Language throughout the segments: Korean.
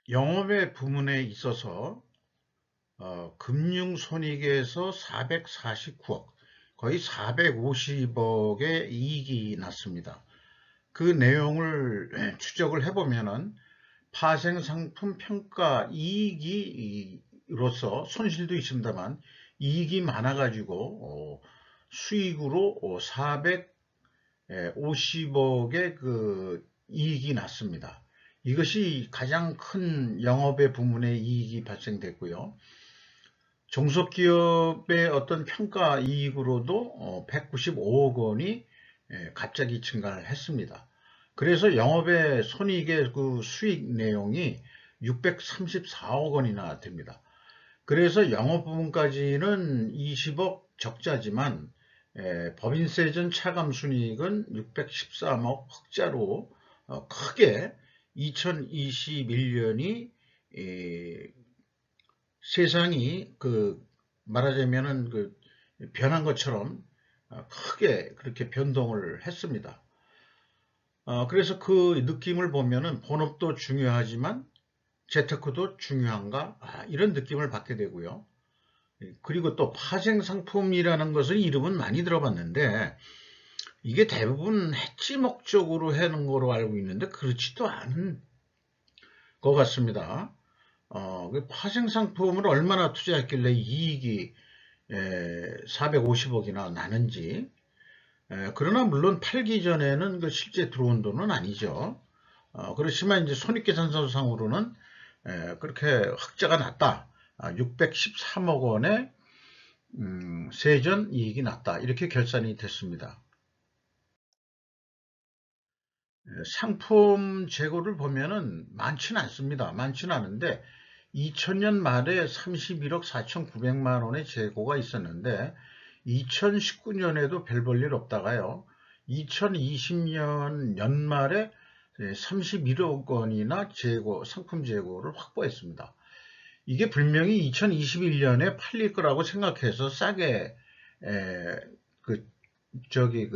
영업의 부문에 있어서 금융손익에서 449억, 거의 450억의 이익이 났습니다. 그 내용을 추적을 해보면은 파생상품 평가 이익이로서 손실도 있습니다만 이익이 많아가지고 수익으로 450억의 그 이익이 났습니다. 이것이 가장 큰 영업의 부문의 이익이 발생됐고요. 종속기업의 어떤 평가 이익으로도 195억 원이 갑자기 증가를 했습니다. 그래서 영업의 손익의 그 수익 내용이 634억 원이나 됩니다. 그래서 영업 부분까지는 20억 적자지만 법인세 전 차감 순이익은 613억 흑자로 크게 2021년이 세상이 말하자면은 변한 것처럼 크게 그렇게 변동을 했습니다. 그래서 그 느낌을 보면은 본업도 중요하지만 재테크도 중요한가? 이런 느낌을 받게 되고요. 그리고 또 파생상품이라는 것을 이름은 많이 들어봤는데 이게 대부분 해지 목적으로 하는 거로 알고 있는데 그렇지도 않은 것 같습니다. 그 파생상품을 얼마나 투자했길래 이익이 450억이나 나는지. 그러나 물론 팔기 전에는 그 실제 들어온 돈은 아니죠. 그렇지만 이제 손익계산서상으로는 그렇게 흑자가 났다. 613억 원의 세전 이익이 났다. 이렇게 결산이 됐습니다. 상품 재고를 보면은 많지는 않습니다. 많지는 않은데 2000년 말에 31억 4,900만 원의 재고가 있었는데 2019년에도 별 볼 일 없다가요. 2020년 연말에 31억 원이나 상품 재고를 확보했습니다. 이게 분명히 2021년에 팔릴 거라고 생각해서 싸게 그 저기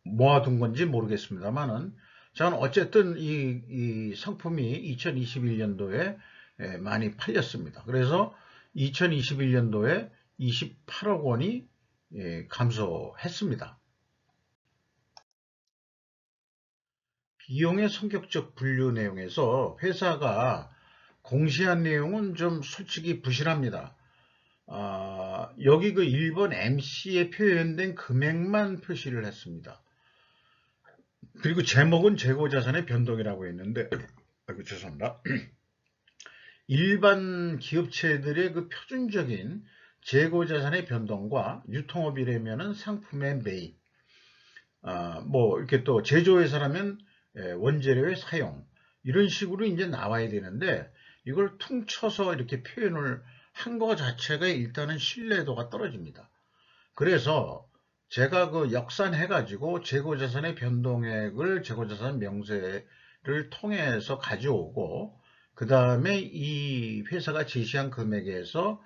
모아둔 건지 모르겠습니다만은 저는 어쨌든 이 상품이 2021년도에 많이 팔렸습니다. 그래서 2021년도에 28억 원이 감소했습니다. 비용의 성격적 분류 내용에서 회사가 공시한 내용은 좀 솔직히 부실합니다. 여기 그 1번 MC에 표현된 금액만 표시를 했습니다. 그리고 제목은 재고자산의 변동이라고 했는데, 아이고, 죄송합니다. 일반 기업체들의 그 표준적인 재고자산의 변동과 유통업이라면은 상품의 매입, 뭐 이렇게 또 제조회사라면 원재료의 사용, 이런 식으로 이제 나와야 되는데 이걸 퉁쳐서 이렇게 표현을 한 거 자체가 일단은 신뢰도가 떨어집니다. 그래서 제가 그 역산해 가지고 재고자산의 변동액을 재고자산 명세를 통해서 가져오고 그 다음에 이 회사가 제시한 금액에서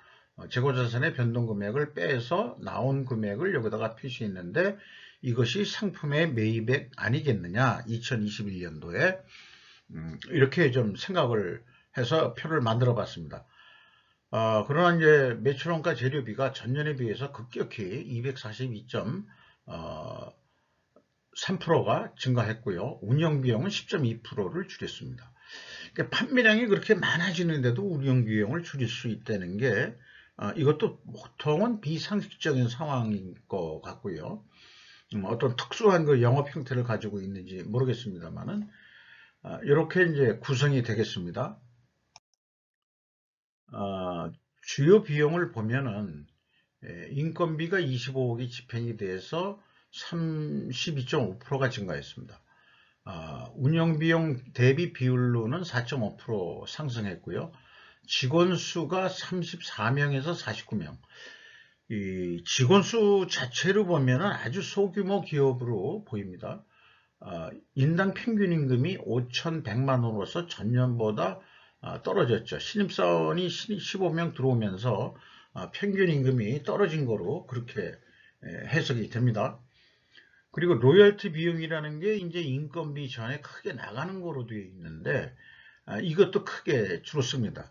재고자산의 변동 금액을 빼서 나온 금액을 여기다가 표시했는데 이것이 상품의 매입액 아니겠느냐, 2021년도에 이렇게 좀 생각을 해서 표를 만들어 봤습니다. 그러나 이제 매출원가 재료비가 전년에 비해서 급격히 242.3%가 증가했고요. 운영비용은 10.2%를 줄였습니다. 그러니까 판매량이 그렇게 많아지는데도 운영비용을 줄일 수 있다는 게 이것도 보통은 비상식적인 상황인 것 같고요. 어떤 특수한 그 영업 형태를 가지고 있는지 모르겠습니다만은 이렇게 이제 구성이 되겠습니다. 주요 비용을 보면은 인건비가 25억이 집행이 돼서 32.5%가 증가했습니다. 운영비용 대비 비율로는 4.5% 상승했고요. 직원 수가 34명에서 49명. 이 직원 수 자체로 보면은 아주 소규모 기업으로 보입니다. 인당 평균 임금이 5,100만 원으로서 전년보다 떨어졌죠. 신입사원이 15명 들어오면서 평균 임금이 떨어진 거로 그렇게 해석이 됩니다. 그리고 로열티 비용이라는 게 이제 인건비 전에 크게 나가는 거로 되어 있는데 이것도 크게 줄었습니다.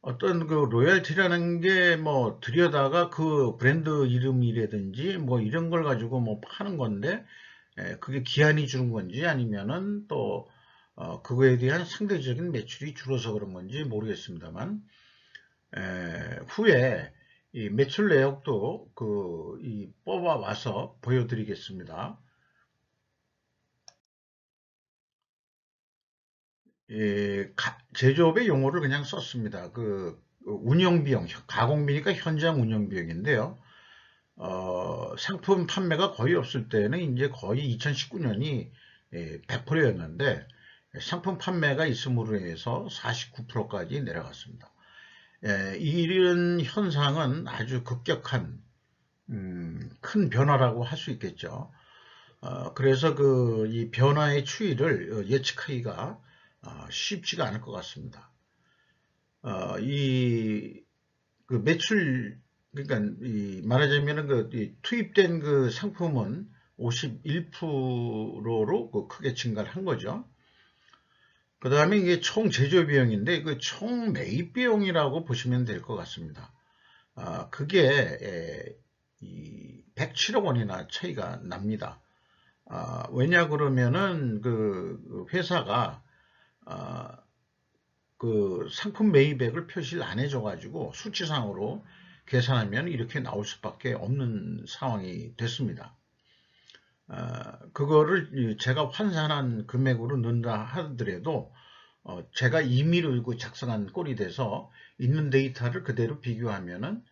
어떤 그 로열티라는 게 뭐 들여다가 그 브랜드 이름이라든지 뭐 이런 걸 가지고 뭐 파는 건데, 그게 기한이 줄은 건지 아니면은 또 그거에 대한 상대적인 매출이 줄어서 그런 건지 모르겠습니다만, 후에 이 매출 내역도 이 뽑아 와서 보여드리겠습니다. 제조업의 용어를 그냥 썼습니다. 운영비용, 가공비니까 현장 운영비용인데요. 상품 판매가 거의 없을 때는 이제 거의 2019년이 100%였는데, 상품 판매가 있음으로 해서 49%까지 내려갔습니다. 이런 현상은 아주 급격한 큰 변화라고 할 수 있겠죠. 그래서 이 변화의 추이를 예측하기가 쉽지가 않을 것 같습니다. 매출, 그러니까 말하자면은 투입된 그 상품은 51%로 크게 증가를 한 거죠. 그 다음에 이게 총 제조 비용인데 그 총 매입 비용이라고 보시면 될 것 같습니다. 그게 107억 원이나 차이가 납니다. 왜냐 그러면은 그 회사가 그 상품 매입액을 표시를 안 해줘 가지고 수치상으로 계산하면 이렇게 나올 수밖에 없는 상황이 됐습니다. 그거를 제가 환산한 금액으로 넣는다 하더라도 제가 임의로 작성한 꼴이 돼서 있는 데이터를 그대로 비교하면은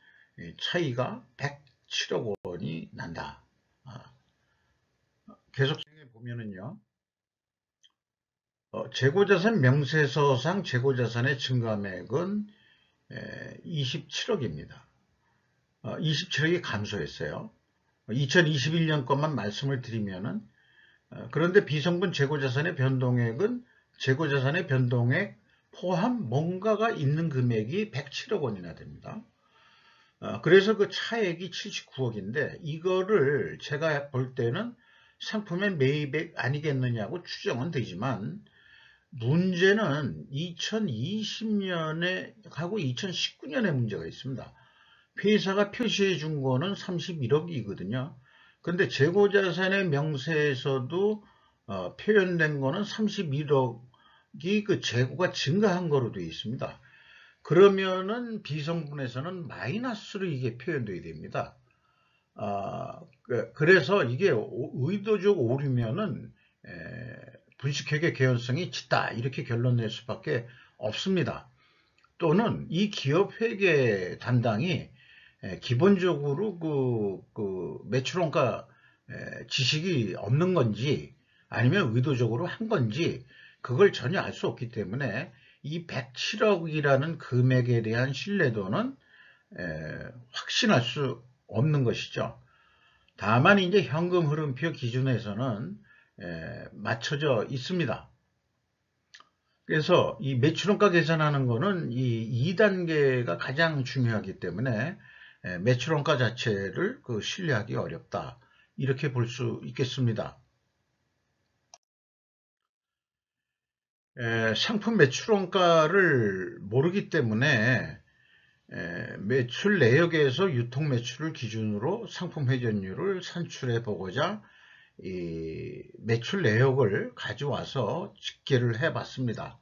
차이가 107억 원이 난다. 계속 보면은요. 재고자산 명세서상 재고자산의 증감액은 27억입니다. 27억이 감소했어요. 2021년 것만 말씀을 드리면은, 그런데 비성분 재고자산의 변동액은 재고자산의 변동액 포함 뭔가가 있는 금액이 107억 원이나 됩니다. 그래서 그 차액이 79억인데 이거를 제가 볼 때는 상품의 매입액 아니겠느냐고 추정은 되지만, 문제는 2020년에 하고 2019년에 문제가 있습니다. 회사가 표시해 준 거는 31억이거든요. 근데 재고자산의 명세에서도 표현된 거는 31억이 그 재고가 증가한 거로 되어 있습니다. 그러면은 비성분에서는 마이너스로 이게 표현되어야 됩니다. 그래서 이게 의도적 오류면은 분식회계 개연성이 짙다 이렇게 결론 낼 수밖에 없습니다. 또는 이 기업 회계 담당이 기본적으로 매출원가 지식이 없는 건지 아니면 의도적으로 한 건지 그걸 전혀 알 수 없기 때문에 이 107억이라는 금액에 대한 신뢰도는 확신할 수 없는 것이죠. 다만 이제 현금 흐름표 기준에서는 맞춰져 있습니다. 그래서 이 매출원가 계산하는 거는 이 2단계가 가장 중요하기 때문에 매출원가 자체를 신뢰하기 어렵다. 이렇게 볼 수 있겠습니다. 상품 매출원가를 모르기 때문에 매출 내역에서 유통 매출을 기준으로 상품 회전율을 산출해 보고자 이 매출 내역을 가져와서 집계를 해 봤습니다.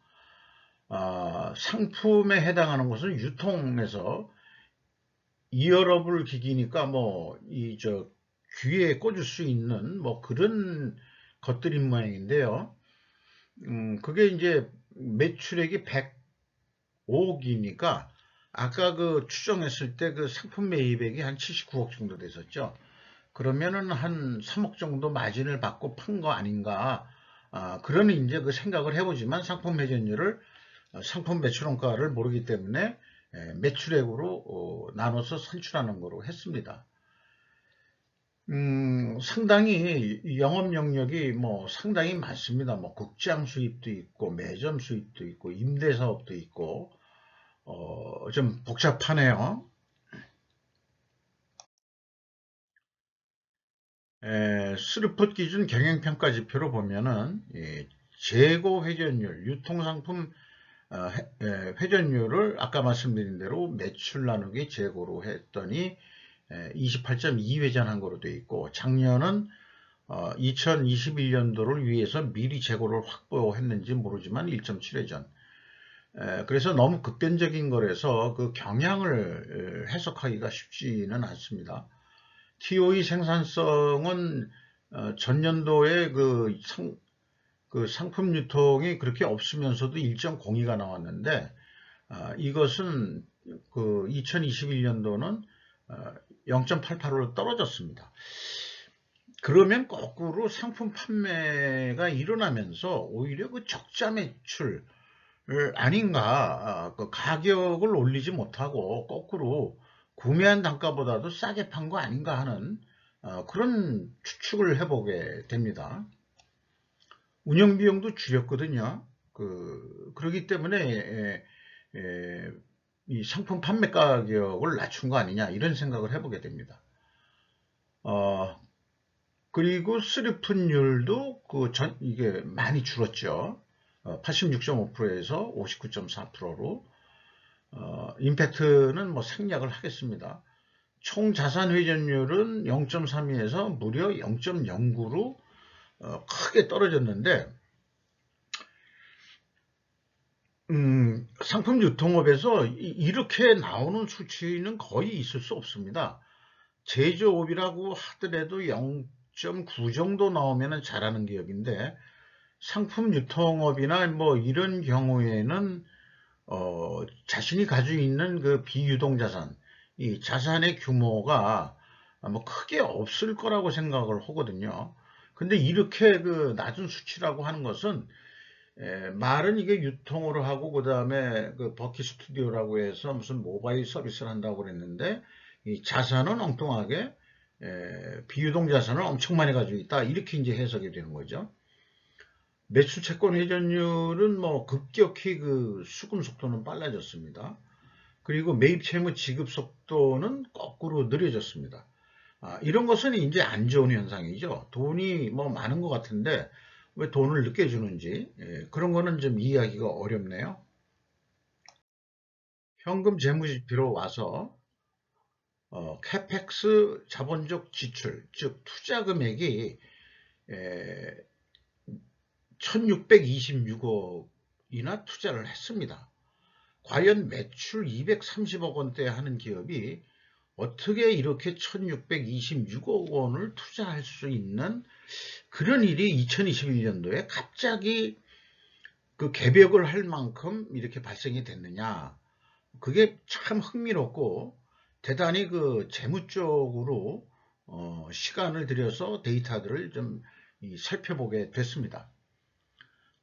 상품에 해당하는 것은 유통에서 이어러블 기기니까 귀에 꽂을 수 있는 그런 것들인 모양인데요. 그게 이제 매출액이 105억이니까 아까 추정했을 때 상품 매입액이 한 79억 정도 됐었죠. 그러면은 한 3억 정도 마진을 받고 판 거 아닌가. 그런 이제 생각을 해보지만 상품 회전율을 상품 매출원가를 모르기 때문에 매출액으로 나눠서 산출하는 거로 했습니다. 상당히 영업 영역이 상당히 많습니다. 극장 수입도 있고 매점 수입도 있고 임대 사업도 있고 좀 복잡하네요. 스루풋 기준 경영평가 지표로 보면은 재고 회전율, 유통상품 회전율을 아까 말씀드린 대로 매출 나누기 재고로 했더니 28.2회전한 거로 되어 있고, 작년은 2021년도를 위해서 미리 재고를 확보했는지 모르지만 1.7회전. 그래서 너무 극단적인 거라서 그 경향을 해석하기가 쉽지는 않습니다. TOE 생산성은 전년도에 그 상품 유통이 그렇게 없으면서도 일정 공이가 나왔는데, 이것은 그 2021년도는 0.88로 떨어졌습니다. 그러면 거꾸로 상품 판매가 일어나면서 오히려 그 적자 매출 아닌가, 그 가격을 올리지 못하고 거꾸로 구매한 단가보다도 싸게 판 거 아닌가 하는 그런 추측을 해보게 됩니다. 운영 비용도 줄였거든요. 그러기 때문에 이 상품 판매 가격을 낮춘 거 아니냐 이런 생각을 해보게 됩니다. 그리고 수리푼율도 이게 많이 줄었죠. 86.5%에서 59.4%로. 임팩트는 뭐 생략을 하겠습니다. 총 자산 회전율은 0.32에서 무려 0.09로 크게 떨어졌는데, 상품 유통업에서 이렇게 나오는 수치는 거의 있을 수 없습니다. 제조업이라고 하더라도 0.9 정도 나오면 잘하는 기업인데, 상품 유통업이나 뭐 이런 경우에는 자신이 가지고 있는 그 비유동 자산, 이 자산의 규모가 뭐 크게 없을 거라고 생각을 하거든요. 근데 이렇게 그 낮은 수치라고 하는 것은 말은 이게 유통으로 하고 그 다음에 그 버키 스튜디오라고 해서 무슨 모바일 서비스를 한다고 그랬는데, 이 자산은 엉뚱하게 비유동 자산을 엄청 많이 가지고 있다 이렇게 이제 해석이 되는 거죠. 매출 채권 회전율은 뭐 급격히 그 수금 속도는 빨라졌습니다. 그리고 매입 채무 지급 속도는 거꾸로 느려졌습니다. 이런 것은 이제 안 좋은 현상이죠. 돈이 뭐 많은 것 같은데 왜 돈을 늦게 주는지, 그런 거는 좀 이해하기가 어렵네요. 현금 재무지표로 와서 캐펙스 자본적 지출, 즉 투자 금액이 1626억이나 투자를 했습니다. 과연 매출 230억 원대 하는 기업이 어떻게 이렇게 1626억 원을 투자할 수 있는 그런 일이 2021년도에 갑자기 그 개벽을 할 만큼 이렇게 발생이 됐느냐. 그게 참 흥미롭고 대단히 그 재무 쪽으로 시간을 들여서 데이터들을 좀 살펴보게 됐습니다.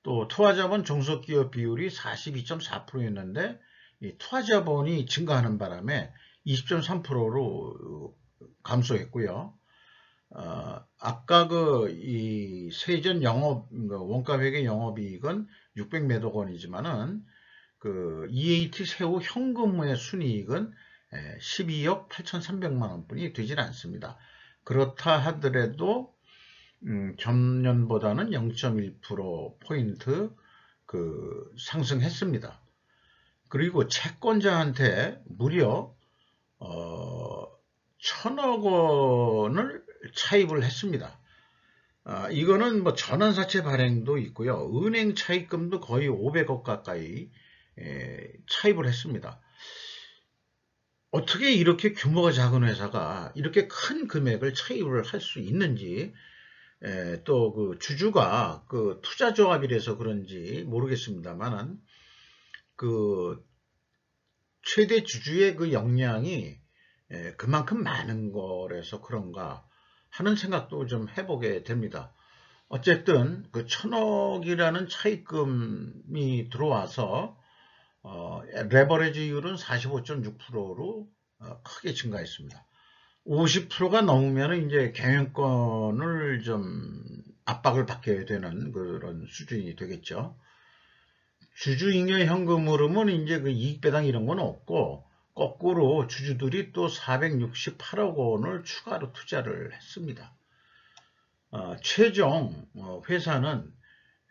또 투하자본 종속기업 비율이 42.4%였는데 투하자본이 증가하는 바람에 20.3%로 감소했고요. 아까 이 세전 영업 원가회계 영업이익은 600몇억 원이지만은 그 EAT 세후 현금의 순이익은 12억 8,300만 원뿐이 되질 않습니다. 그렇다 하더라도 전년보다는 0.1%포인트 상승했습니다. 그리고 채권자한테 무려 1,000억 원을 차입을 했습니다. 이거는 뭐 전환사채 발행도 있고요. 은행 차입금도 거의 500억 가까이 차입을 했습니다. 어떻게 이렇게 규모가 작은 회사가 이렇게 큰 금액을 차입을 할 수 있는지, 또 그 주주가 그 투자조합이라서 그런지 모르겠습니다만은 그 최대 주주의 그 역량이 그만큼 많은 거라서 그런가 하는 생각도 좀 해보게 됩니다. 어쨌든 그 1,000억이라는 차입금이 들어와서 레버리지율은 45.6%로 크게 증가했습니다. 50%가 넘으면 이제 경영권을 좀 압박을 받게 되는 그런 수준이 되겠죠. 주주잉여 현금 흐름은 이제 그 이익배당 이런 건 없고, 거꾸로 주주들이 또 468억 원을 추가로 투자를 했습니다. 최종 회사는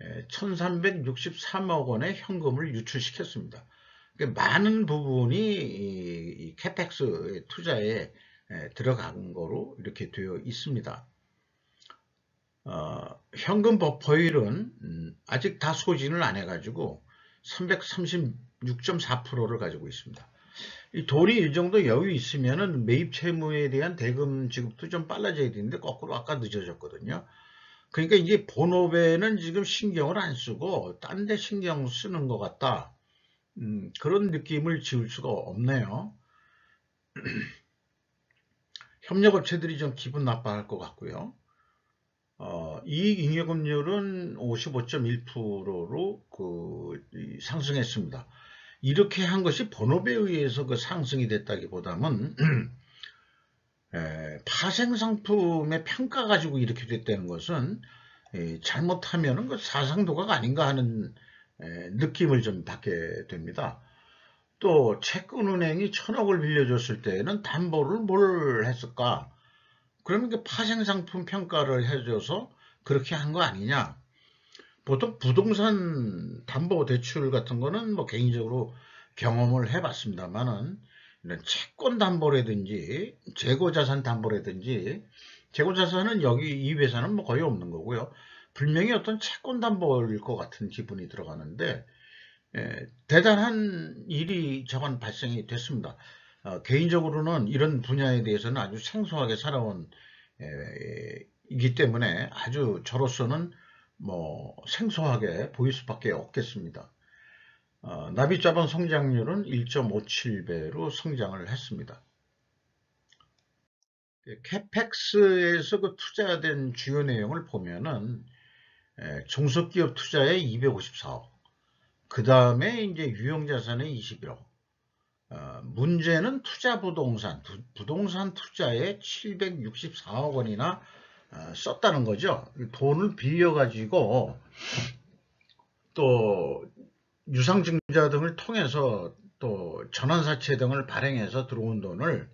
1363억 원의 현금을 유출시켰습니다. 많은 부분이 이 캐펙스 투자에 들어간 거로 이렇게 되어 있습니다. 현금 버퍼율은 아직 다 소진을 안 해가지고 336.4%를 가지고 있습니다. 이 돈이 이 정도 여유 있으면은 매입 채무에 대한 대금 지급도 좀 빨라져야 되는데 거꾸로 아까 늦어졌거든요. 그러니까 이제 본업에는 지금 신경을 안 쓰고 딴 데 신경 쓰는 것 같다. 그런 느낌을 지울 수가 없네요. 협력업체들이 좀 기분 나빠할 것 같고요. 이익잉여금률은 55.1%로 상승했습니다. 이렇게 한 것이 본업에 의해서 그 상승이 됐다기보다는 파생상품의 평가 가지고 이렇게 됐다는 것은 잘못하면 그 사상도가 아닌가 하는 느낌을 좀 받게 됩니다. 또 채권은행이 1,000억을 빌려줬을 때는 담보를 뭘 했을까? 그러면 그 파생상품 평가를 해줘서 그렇게 한 거 아니냐? 보통 부동산 담보대출 같은 거는 뭐 개인적으로 경험을 해봤습니다만은 이런 채권 담보라든지 재고자산 담보라든지 재고자산은 여기 이 회사는 뭐 거의 없는 거고요. 분명히 어떤 채권 담보일 것 같은 기분이 들어가는데 대단한 일이 저건 발생이 됐습니다. 개인적으로는 이런 분야에 대해서는 아주 생소하게 살아온 이기 때문에 아주 저로서는 뭐 생소하게 보일 수밖에 없겠습니다. 납입자본 성장률은 1.57배로 성장을 했습니다. 캐펙스에서 그 투자된 주요 내용을 보면은 중소기업 투자에 254억, 그 다음에 이제 유형자산에 21억, 문제는 투자 부동산 투자에 764억 원이나 썼다는 거죠. 돈을 빌려가지고 또 유상증자 등을 통해서 또 전환사채 등을 발행해서 들어온 돈을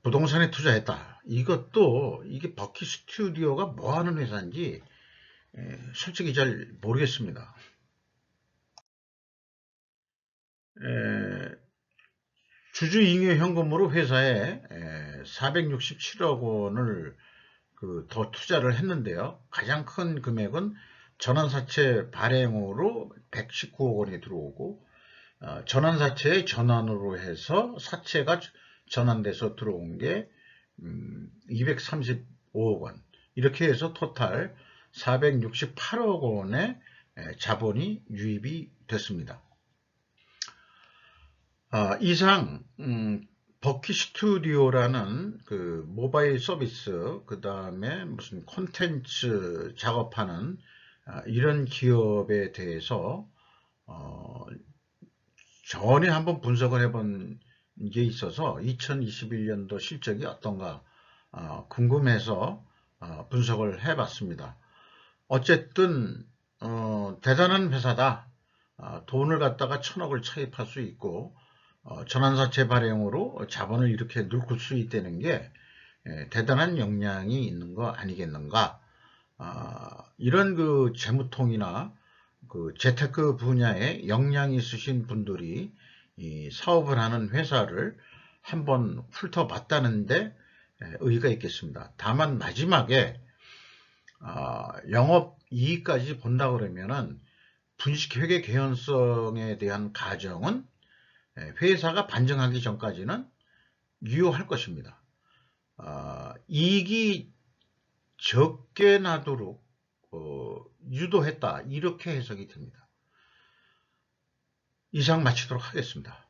부동산에 투자했다. 이것도 이게 버킷 스튜디오가 뭐 하는 회사인지 솔직히 잘 모르겠습니다. 주주잉여 현금으로 회사에 467억 원을 더 투자를 했는데요. 가장 큰 금액은 전환사채 발행으로 119억 원이 들어오고 전환사채의 전환으로 해서 사채가 전환돼서 들어온 게 235억 원, 이렇게 해서 토탈 468억 원의 자본이 유입이 됐습니다. 이상 버킷 스튜디오라는 그 모바일 서비스, 그 다음에 무슨 콘텐츠 작업하는 이런 기업에 대해서 전에 한번 분석을 해본 게 있어서 2021년도 실적이 어떤가 궁금해서 분석을 해봤습니다. 어쨌든 대단한 회사다. 돈을 갖다가 1,000억을 차입할 수 있고 전환사채 발행으로 자본을 이렇게 늙을 수 있다는 게 대단한 역량이 있는 거 아니겠는가. 이런 그 재무통이나 그 재테크 분야에 역량이 있으신 분들이 이 사업을 하는 회사를 한번 훑어봤다는데 의의가 있겠습니다. 다만 마지막에 영업이익까지 본다 그러면은 분식회계 개연성에 대한 가정은 회사가 반증하기 전까지는 유효할 것입니다. 이익이 적게 나도록 유도했다, 이렇게 해석이 됩니다. 이상 마치도록 하겠습니다.